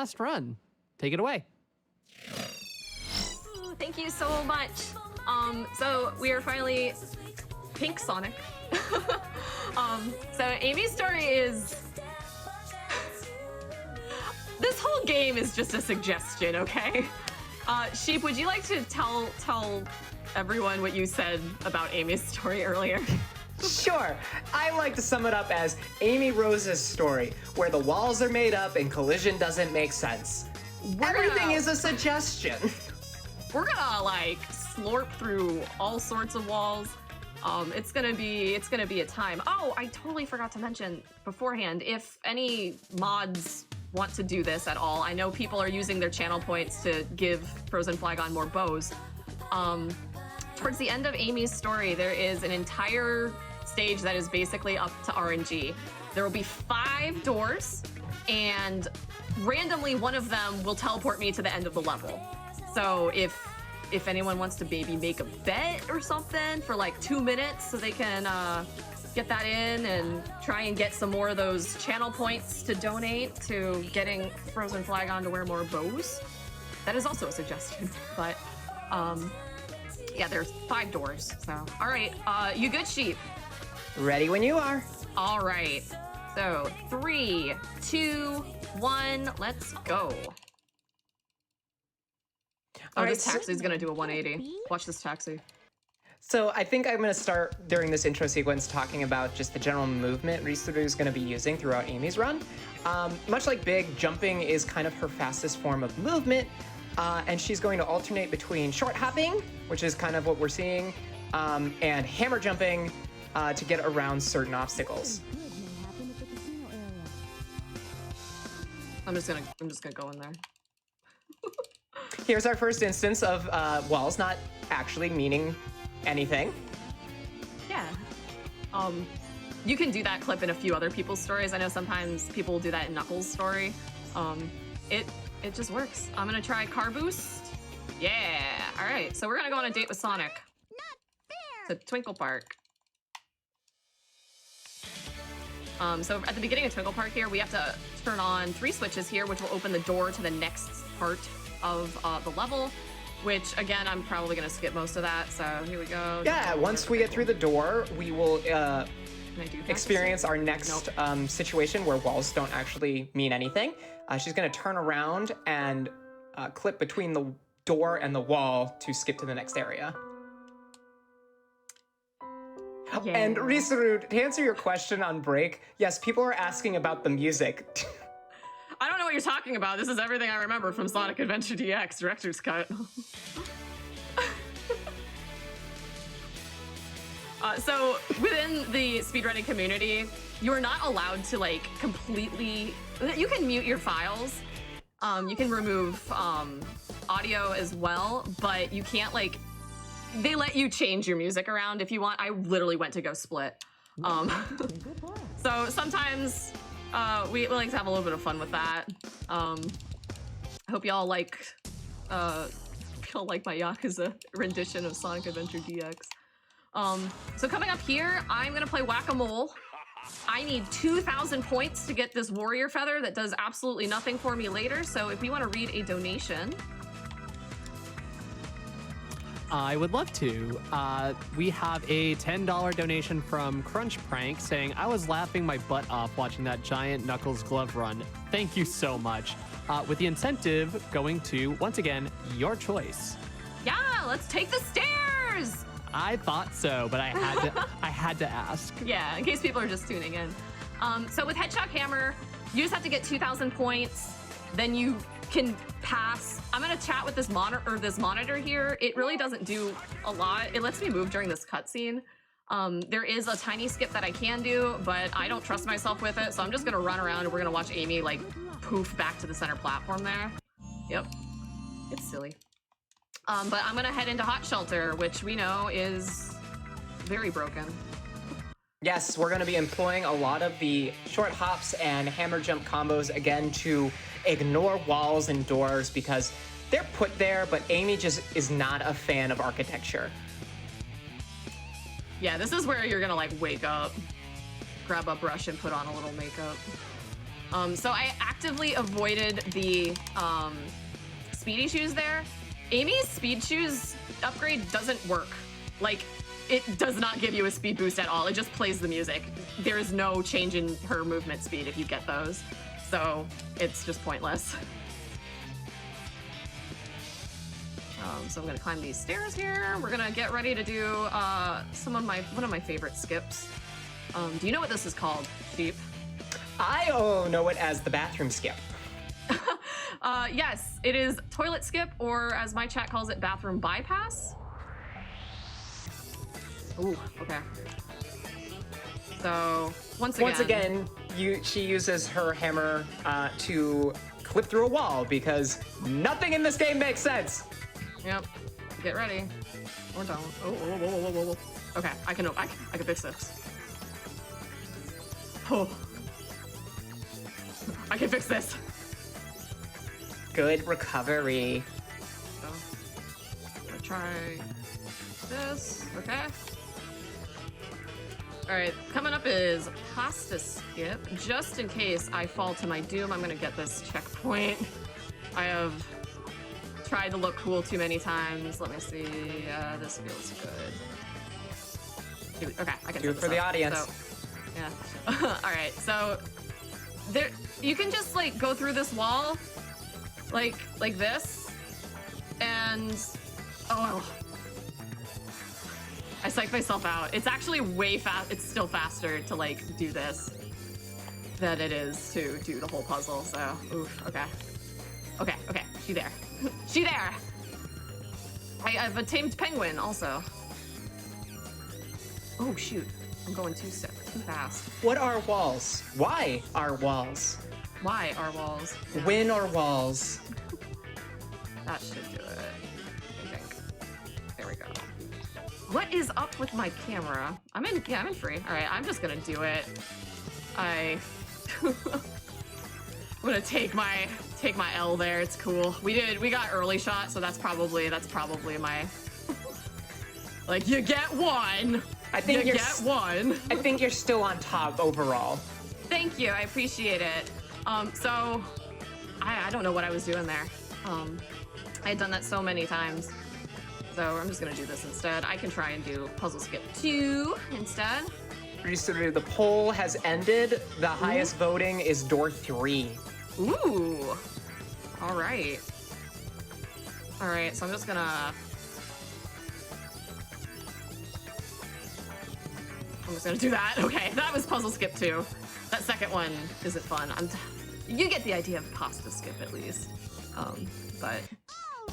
last run. Take it away. Ooh, thank you so much. So we are finally Pink Sonic. So Amy's story is... This whole game is just a suggestion, okay? Sheep, would you like to tell everyone what you said about Amy's story earlier? Sure. I like to sum it up as Amy Rose's story, where the walls are made up and collision doesn't make sense. Everything is a suggestion. We're gonna like slurp through all sorts of walls. It's gonna be a time. Oh, I totally forgot to mention beforehand, if any mods want to do this at all, I know people are using their channel points to give Frozen Flagon more bows. Towards the end of Amy's story, there is an entire stage that is basically up to RNG. There will be 5 doors, and randomly one of them will teleport me to the end of the level. So if anyone wants to maybe make a bet or something for like 2 minutes so they can get that in and try and get some more of those channel points to donate to getting Frozen Flagon to wear more bows, that is also a suggestion. But yeah, there's 5 doors. So all right, you good, Sheep? Ready when you are. All right. So 3, 2, 1, let's go. Oh, this taxi's gonna do a 180. Watch this taxi. So I think I'm going to start during this intro sequence talking about just the general movement Risuruuu is going to be using throughout Amy's run. Much like Big, jumping is kind of her fastest form of movement, and she's going to alternate between short hopping, which is kind of what we're seeing, and hammer jumping to get around certain obstacles. I'm just gonna go in there. Here's our first instance of walls not actually meaning anything. Yeah. You can do that clip in a few other people's stories. I know sometimes people will do that in Knuckles' story. It just works. I'm gonna try car boost. Yeah. All right. So we're gonna go on a date with Sonic. To Twinkle Park. So at the beginning of Twinkle Park here, we have to turn on 3 switches here, which will open the door to the next part of the level, which again, I'm probably gonna skip most of that. So here we go. Yeah, once we get through the door, we will experience our next situation where walls don't actually mean anything. She's gonna turn around and clip between the door and the wall to skip to the next area. Yeah. And Risuruuu, to answer your question on break, yes, people are asking about the music. I don't know what you're talking about. This is everything I remember from Sonic Adventure DX Director's Cut. So within the speedrunning community, you are not allowed to like completely, you can mute your files. You can remove audio as well, but you can't like, they let you change your music around if you want. I literally went to go split. So sometimes we like to have a little bit of fun with that. I hope y'all like my Yakuza rendition of Sonic Adventure DX. So coming up here, I'm gonna play Whack-A-Mole. I need 2,000 points to get this warrior feather that does absolutely nothing for me later. So if you want to read a donation. I would love to. We have a $10 donation from Crunch Prank saying, I was laughing my butt off watching that giant Knuckles glove run. Thank you so much. With the incentive going to, once again, your choice. Yeah, let's take the stairs! I thought so, but I had to ask. Yeah, in case people are just tuning in. So with Headshot Hammer, you just have to get 2,000 points, then you can pass. I'm gonna chat with this monitor here. It really doesn't do a lot. It lets me move during this cutscene. There is a tiny skip that I can do, but I don't trust myself with it, so I'm just gonna run around and we're gonna watch Amy like poof back to the center platform there. Yep, it's silly. But I'm gonna head into Hot Shelter, which we know is very broken. Yes, we're going to be employing a lot of the short hops and hammer jump combos again to ignore walls and doors because they're put there, but Amy just is not a fan of architecture. Yeah, this is where you're gonna like wake up, grab a brush and put on a little makeup. So I actively avoided the speedy shoes there. Amy's speed shoes upgrade doesn't work. Like, it does not give you a speed boost at all. It just plays the music. There is no change in her movement speed if you get those. So it's just pointless. So I'm gonna climb these stairs here. We're gonna get ready to do one of my favorite skips. Do you know what this is called, Deep? I know it as the bathroom skip. Yes, it is toilet skip, or as my chat calls it, bathroom bypass. Ooh, okay. So once again, she uses her hammer to clip through a wall because nothing in this game makes sense. Yep. Get ready. Or don't. Oh, whoa, whoa, whoa, whoa, whoa. Okay, I can fix this. Oh. I can fix this. Good recovery. So, I'm gonna try this. Okay. All right, coming up is pasta skip. Just in case I fall to my doom, I'm gonna get this checkpoint. I have tried to look cool too many times. Let me see. This feels good. Okay, I can do it for the audience. So, yeah. All right. So there, you can just like go through this wall, like this, and oh, I psyched myself out. It's actually way fast. It's still faster to like do this than it is to do the whole puzzle. So, oof. Okay. Okay. She there. She there. I've a tamed penguin also. Oh shoot. I'm going too fast. What are walls? Why are walls? Why are walls? Yeah. When are walls? That should do it, I think. There we go. What is up with my camera? I'm in free. All right, I'm just gonna do it. I'm gonna take my L there. It's cool. We got early shot, so that's probably my like you get one. I think you get one. I think you're still on top overall. Thank you. I appreciate it. So I don't know what I was doing there. I had done that so many times. So I'm just gonna do this instead. I can try and do puzzle skip 2 instead. Risuruuu, the poll has ended. The highest voting is door 3. Ooh. All right. All right, so I'm just gonna do that. Okay, that was puzzle skip 2. That second one isn't fun. You get the idea of pasta skip at least. But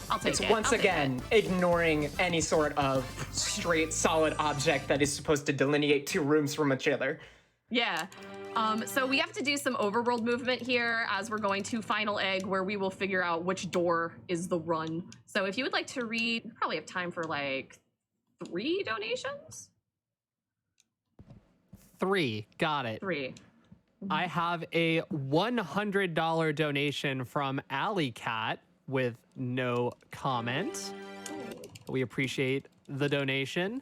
I'll take it. It's once again ignoring any sort of straight, solid object that is supposed to delineate 2 rooms from each other. Yeah. So we have to do some overworld movement here as we're going to Final Egg, where we will figure out which door is the run. So if you would like to read, we probably have time for like 3 donations. 3. Got it. 3. I have a $100 donation from Alley Cat with no comment. We appreciate the donation.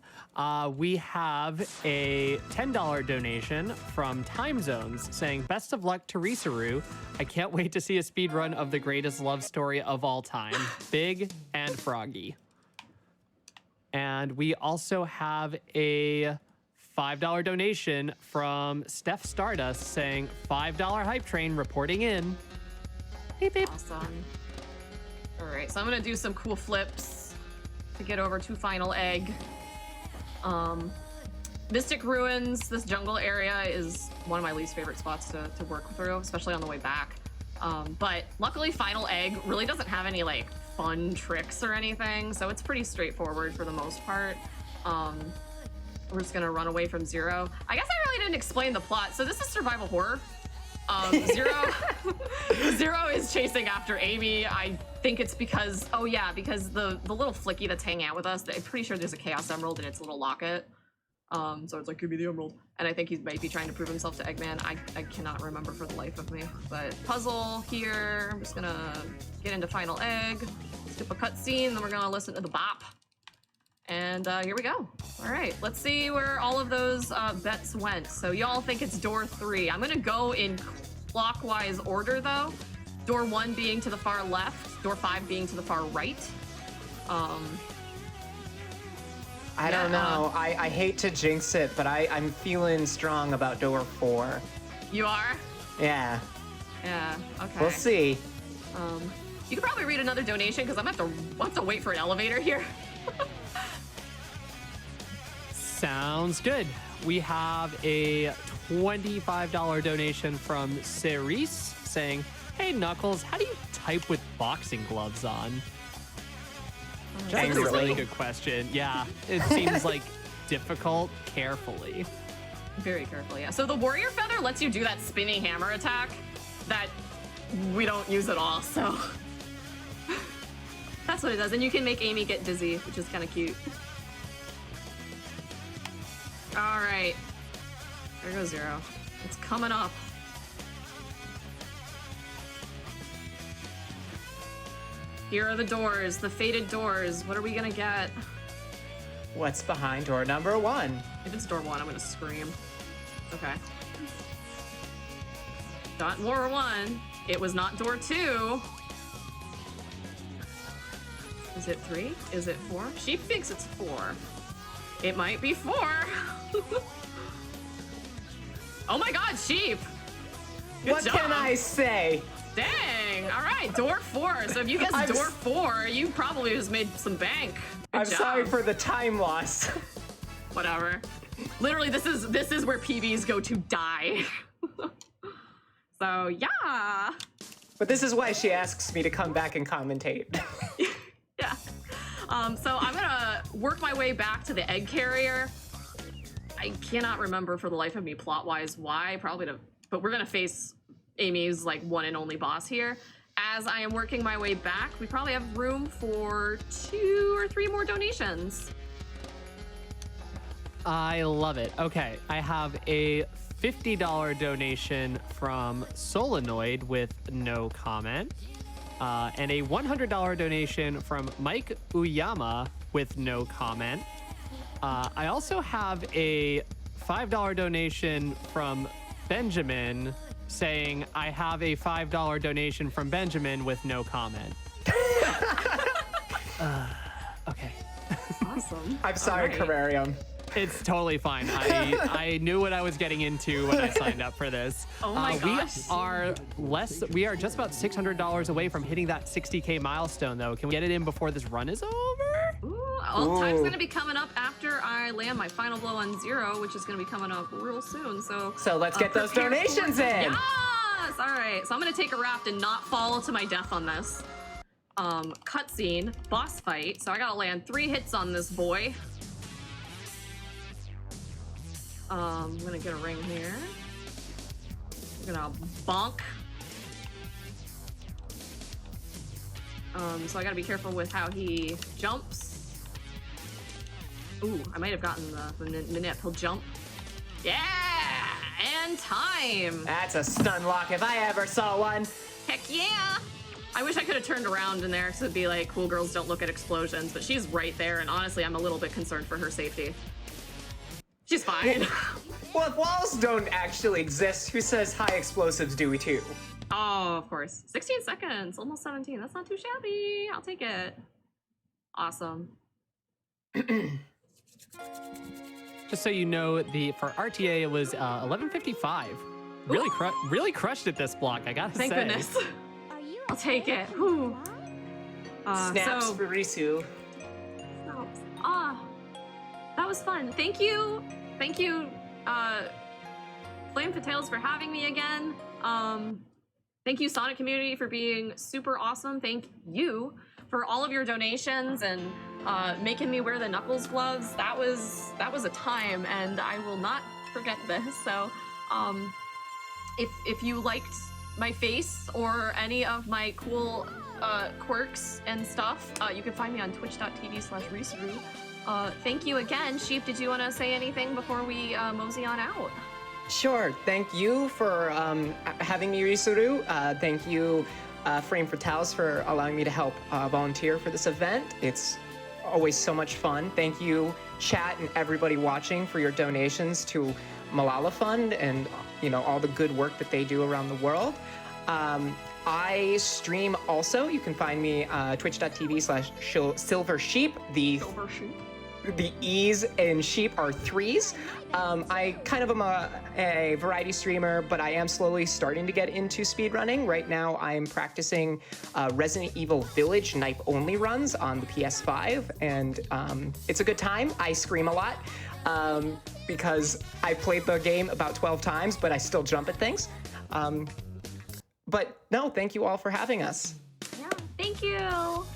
We have a $10 donation from Time Zones saying, best of luck to Risuruuu. I can't wait to see a speed run of the greatest love story of all time. Big and Froggy. And we also have a $5 donation from Steph Stardust saying, $5 hype train reporting in. Beep, beep. Awesome. All right, so I'm gonna do some cool flips to get over to Final Egg. Mystic Ruins, this jungle area is one of my least favorite spots to work through, especially on the way back. But luckily Final Egg really doesn't have any like fun tricks or anything, so it's pretty straightforward for the most part. We're just gonna run away from Zero. I guess I really didn't explain the plot. So this is survival horror. Zero is chasing after Amy. I think it's because, because the little flicky that's hanging out with us, I'm pretty sure there's a Chaos Emerald in its little locket. So it's like, give me the emerald. And I think he might be trying to prove himself to Eggman. I cannot remember for the life of me. But puzzle here. I'm just gonna get into Final Egg, skip a cutscene, then we're gonna listen to the bop. And here we go. All right, let's see where all of those bets went. So y'all think it's door 3. I'm gonna go in clockwise order though. Door 1 being to the far left, door 5 being to the far right. I don't know. I hate to jinx it, but I'm feeling strong about door 4. You are? Yeah. Yeah, okay. We'll see. You could probably read another donation because I'm gonna have to wait for an elevator here. Sounds good. We have a $25 donation from Cerise saying, "Hey Knuckles, how do you type with boxing gloves on?" That's a really good question. Yeah, it seems like difficult, carefully. Very carefully, yeah. So the warrior feather lets you do that spinning hammer attack that we don't use at all, so that's what it does. And you can make Amy get dizzy, which is kind of cute. All right, there goes 0. It's coming up. Here are the doors, the fated doors. What are we gonna get? What's behind door number 1? If it's door 1, I'm gonna scream. Okay. Not door 1. It was not door 2. Is it 3? Is it 4? She thinks it's 4. It might be 4. Oh my god, sheep! Good What job. can I say? Dang! All right, door 4. So if you guessed door 4, you probably just made some bank. Good I'm job. sorry for the time loss. Whatever. Literally, this is where PBs go to die. So yeah. But this is why she asks me to come back and commentate. Yeah. So I'm gonna work my way back to the egg carrier. I cannot remember for the life of me plot-wise why. But we're gonna face Amy's like one and only boss here. As I am working my way back, we probably have room for 2 or 3 more donations. I love it. Okay, I have a $50 donation from Solenoid with no comment, and a $100 donation from Mike Uyama with no comment. I also have a $5 donation from Benjamin saying, "I have a $5 donation from Benjamin with no comment." Okay. Awesome. I'm sorry, All right. Carrarium. It's totally fine. I knew what I was getting into when I signed up for this. Oh my gosh. We are just about $600 away from hitting that 60K milestone, though. Can we get it in before this run is over? Well, time's gonna be coming up after I land my final blow on 0, which is gonna be coming up real soon. So let's get those prepare donations in. Yes! All right. So I'm gonna take a raft and not fall to my death on this. Cutscene, boss fight. So I gotta land 3 hits on this boy. I'm gonna get a ring here. I'm gonna bonk. So I gotta be careful with how he jumps. Ooh, I might have gotten the nip. He'll jump. Yeah! And time! That's a stun lock if I ever saw one. Heck yeah! I wish I could have turned around in there, because it'd be like, cool girls don't look at explosions, but she's right there, and honestly, I'm a little bit concerned for her safety. She's fine. Well, if walls don't actually exist, who says high explosives do too? Oh, of course. 16 seconds, almost 17. That's not too shabby. I'll take it. Awesome. Just so you know, for RTA it was 11:55. Really crushed at this block, I gotta Thank say. goodness. I'll take it. Whew. Snaps for Risuruuu. Snaps. That was fun. Thank you. Thank you, Flame Fatales, for having me again. Thank you, Sonic community, for being super awesome. Thank you for all of your donations and making me wear the Knuckles gloves. That was a time, and I will not forget this. So, if you liked my face or any of my cool quirks and stuff, you can find me on twitch.tv/Risuruuu. Thank you again. Sheep, did you want to say anything before we mosey on out? Sure. Thank you for having me, Risuruuu. Thank you, Frame Fatales, for allowing me to help volunteer for this event. It's always so much fun. Thank you, chat and everybody watching, for your donations to Malala Fund and all the good work that they do around the world. I stream also. You can find me twitch.tv/silversheep. Silver sheep. The E's in sheep are 3s. I kind of am a variety streamer, but I am slowly starting to get into speedrunning. Right now, I'm practicing Resident Evil Village knife-only runs on the PS5, and it's a good time. I scream a lot because I played the game about 12 times, but I still jump at things. But no, thank you all for having us. Yeah, thank you.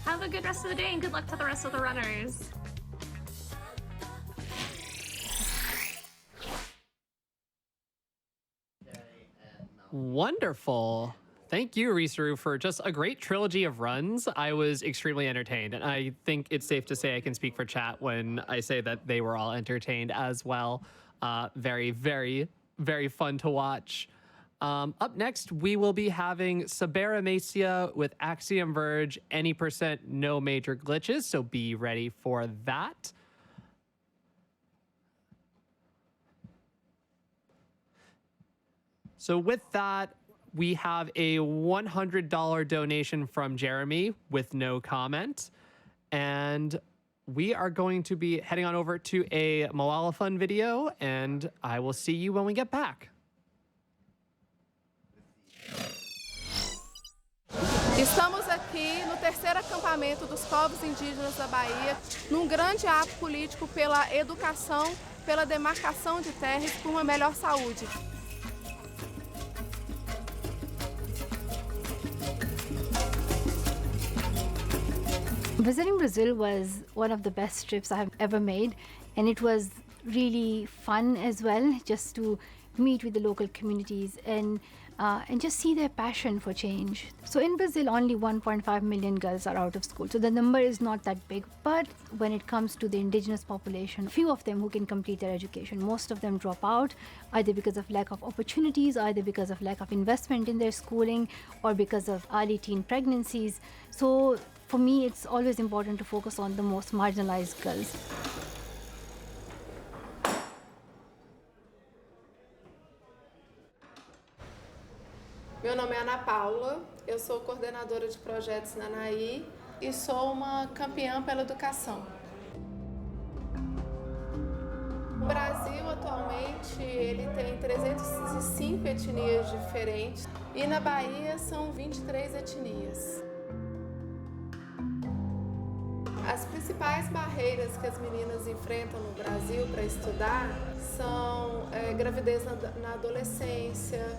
Have a good rest of the day and good luck to the rest of the runners. Wonderful. Thank you, Risuruuu, for just a great trilogy of runs. I was extremely entertained, and I think it's safe to say I can speak for chat when I say that they were all entertained as well. Very, very, very fun to watch. Up next, we will be having Sabera Macia with Axiom Verge, any percent, no major glitches, so be ready for that. So with that, we have a $100 donation from Jeremy with no comment. And we are going to be heading on over to a Malala Fund video, and I will see you when we get back. Estamos aqui no terceiro acampamento dos povos indígenas da Bahia, num grande ato político pela educação, pela demarcação de terras, por uma melhor saúde. Visiting Brazil was one of the best trips I've ever made, and it was really fun as well, just to meet with the local communities and just see their passion for change. So in Brazil, only 1.5 million girls are out of school, so the number is not that big. But when it comes to the indigenous population, few of them who can complete their education. Most of them drop out, either because of lack of opportunities, either because of lack of investment in their schooling, or because of early teen pregnancies. So for me, it's always important to focus on the most marginalized girls. Meu nome é Ana Paula, eu sou coordenadora de projetos na ANAI e sou uma campeã pela educação. O Brasil, atualmente, ele tem 305 etnias diferentes e na Bahia são 23 etnias. As principais barreiras que as meninas enfrentam no Brasil para estudar são gravidez na adolescência,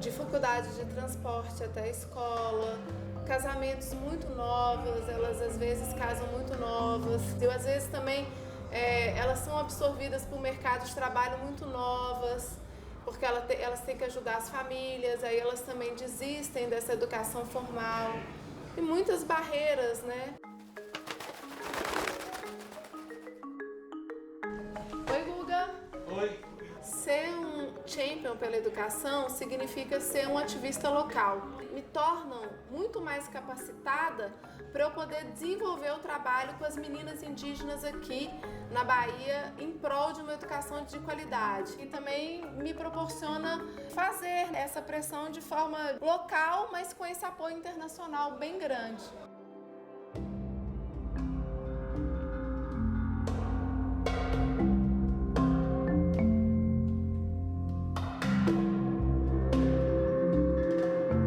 dificuldade de transporte até a escola, casamentos muito novos, elas às vezes casam muito novas, e às vezes também elas são absorvidas por mercado de trabalho muito novas, porque elas têm que ajudar as famílias, aí elas também desistem dessa educação formal, e muitas barreiras, né? Oi, Guga! Oi! Ser um champion pela educação significa ser um ativista local. Me tornam muito mais capacitada para eu poder desenvolver o trabalho com as meninas indígenas aqui na Bahia em prol de uma educação de qualidade. E também me proporciona fazer essa pressão de forma local, mas com esse apoio internacional bem grande.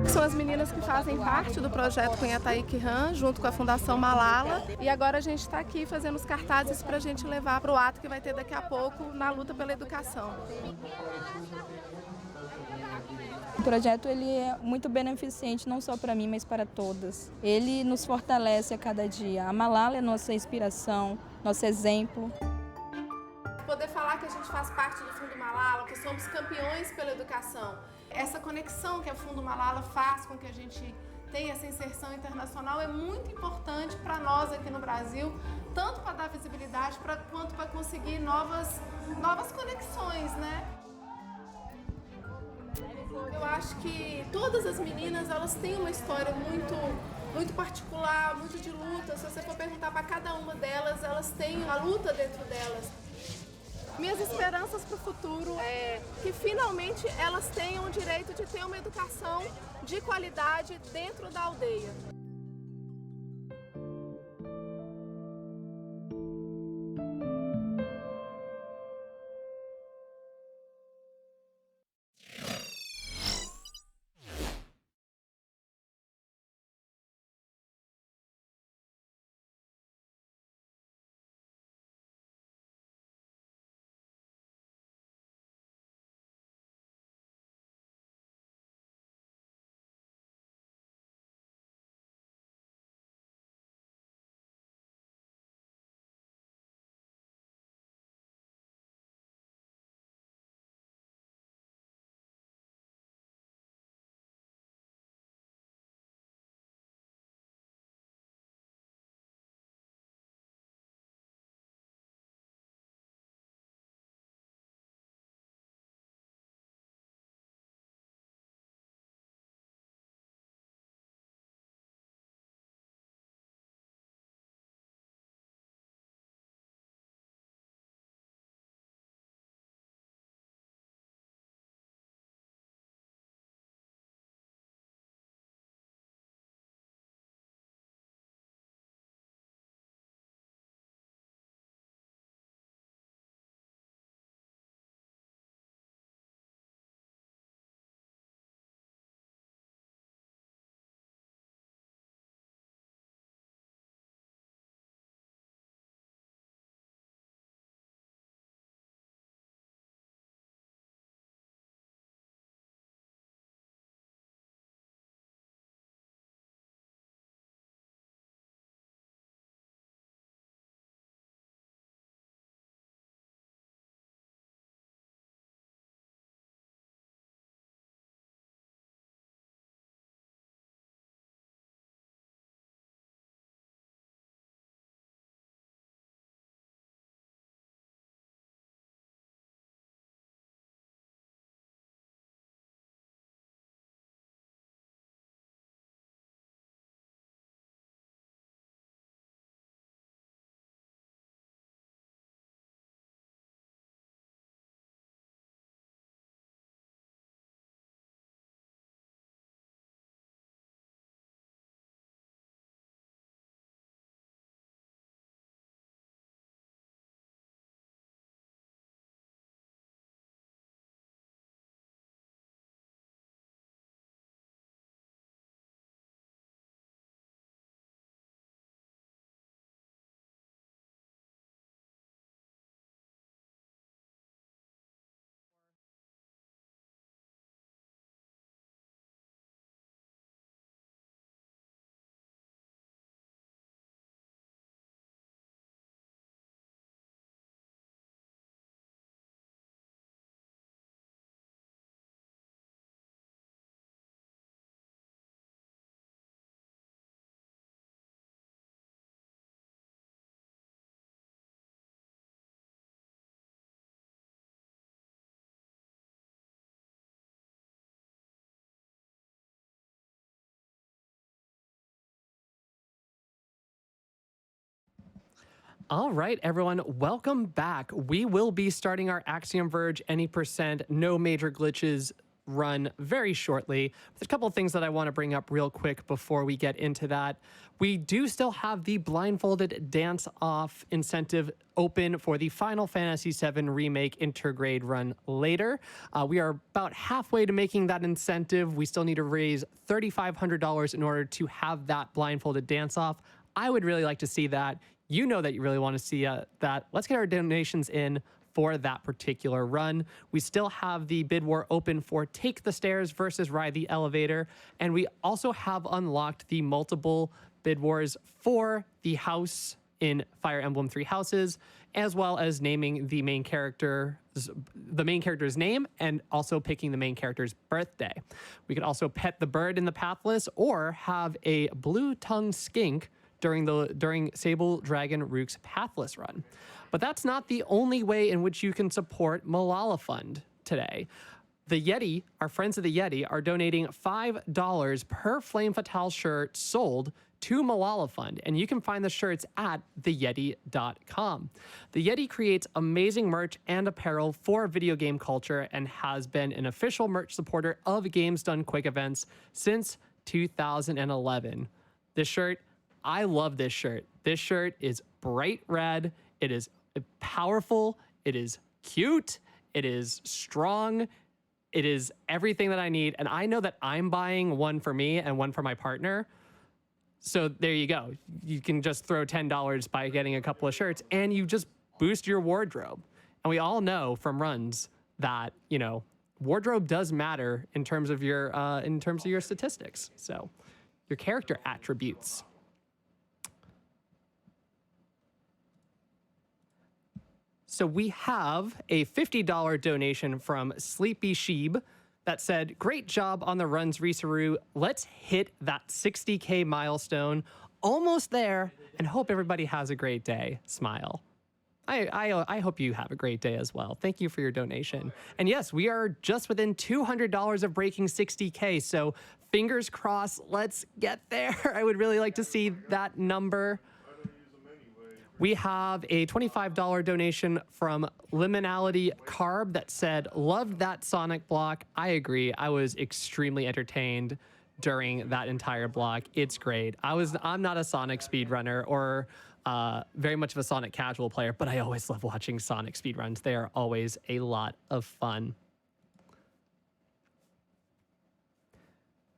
São as meninas que fazem parte do projeto Cunhataí Kihan, junto com a Fundação Malala. E agora a gente está aqui fazendo os cartazes para a gente levar para o ato que vai ter daqui a pouco na luta pela educação. O projeto ele é muito beneficente, não só para mim, mas para todas. Ele nos fortalece a cada dia. A Malala é nossa inspiração, nosso exemplo. Poder falar que a gente faz parte do Fundo Malala, que somos campeões pela educação. Essa conexão que a Fundo Malala faz com que a gente tenha essa inserção internacional é muito importante para nós aqui no Brasil, tanto para dar visibilidade quanto para conseguir novas conexões, né? Eu acho que todas as meninas elas têm uma história muito particular, muito de luta. Se você for perguntar para cada uma delas, elas têm a luta dentro delas. Minhas esperanças para o futuro é que finalmente elas tenham o direito de ter uma educação de qualidade dentro da aldeia. All right, everyone, welcome back. We will be starting our Axiom Verge any percent, no major glitches run very shortly. There's a couple of things that I want to bring up real quick before we get into that. We do still have the blindfolded dance off incentive open for the Final Fantasy VII Remake Intergrade run later. We are about halfway to making that incentive. We still need to raise $3,500 in order to have that blindfolded dance off. I would really like to see that. You know that you really want to see that. Let's get our donations in for that particular run. We still have the bid war open for Take the Stairs versus Ride the Elevator. And we also have unlocked the multiple bid wars for the house in Fire Emblem Three Houses, as well as naming the main character's name and also picking the main character's birthday. We could also pet the bird in the Pathless or have a blue-tongued skink during Sable Dragon Rook's Pathless run. But that's not the only way in which you can support Malala Fund today. The Yeti, our friends of the Yeti, are donating $5 per Flame Fatale shirt sold to Malala Fund, and you can find the shirts at theyeti.com. The Yeti creates amazing merch and apparel for video game culture and has been an official merch supporter of Games Done Quick events since 2011. This shirt, I love this shirt. This shirt is bright red. It is powerful. It is cute. It is strong. It is everything that I need. And I know that I'm buying one for me and one for my partner. So there you go. You can just throw $10 by getting a couple of shirts and you just boost your wardrobe. And we all know from runs that, you know, wardrobe does matter in terms of your statistics. So your character attributes. So we have a $50 donation from Sleepy Sheeb that said, great job on the runs, Risuruuu. Let's hit that 60K milestone. Almost there, and hope everybody has a great day. Smile. I hope you have a great day as well. Thank you for your donation. And yes, we are just within $200 of breaking 60K, so fingers crossed, let's get there. I would really like to see that number. We have a $25 donation from Liminality Carb that said, loved that Sonic block. I agree. I was extremely entertained during that entire block. It's great. I'm not a Sonic speedrunner or very much of a Sonic casual player, but I always love watching Sonic speedruns. They are always a lot of fun.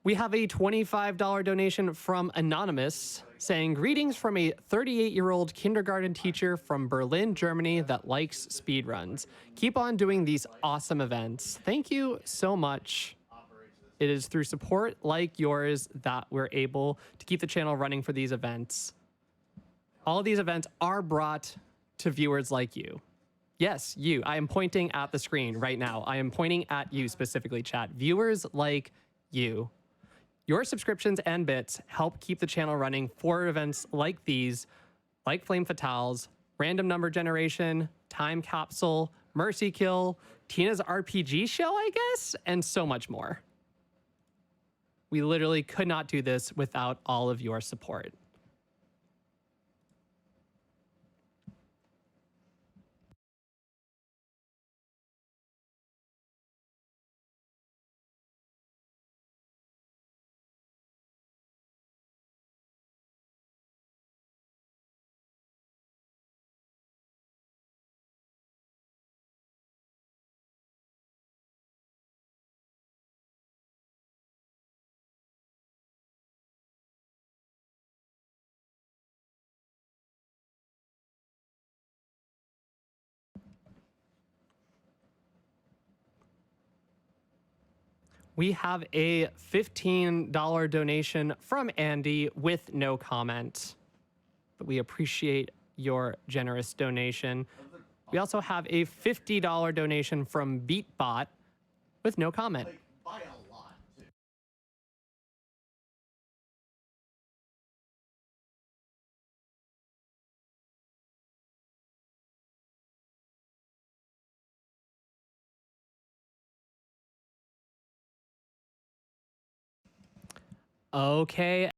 We have a $25 donation from Anonymous saying, greetings from a 38-year-old kindergarten teacher from Berlin, Germany that likes speedruns. Keep on doing these awesome events. Thank you so much. It is through support like yours that we're able to keep the channel running for these events. All of these events are brought to viewers like you. Yes, you. I am pointing at the screen right now. I am pointing at you specifically, chat. Viewers like you. Your subscriptions and bits help keep the channel running for events like these, like Flame Fatales, Random Number Generation, Time Capsule, Mercy Kill, Tina's RPG show, I guess, and so much more. We literally could not do this without all of your support. We have a $15 donation from Andy with no comment, but we appreciate your generous donation. We also have a $50 donation from Beatbot with no comment. By a lot, too. Okay.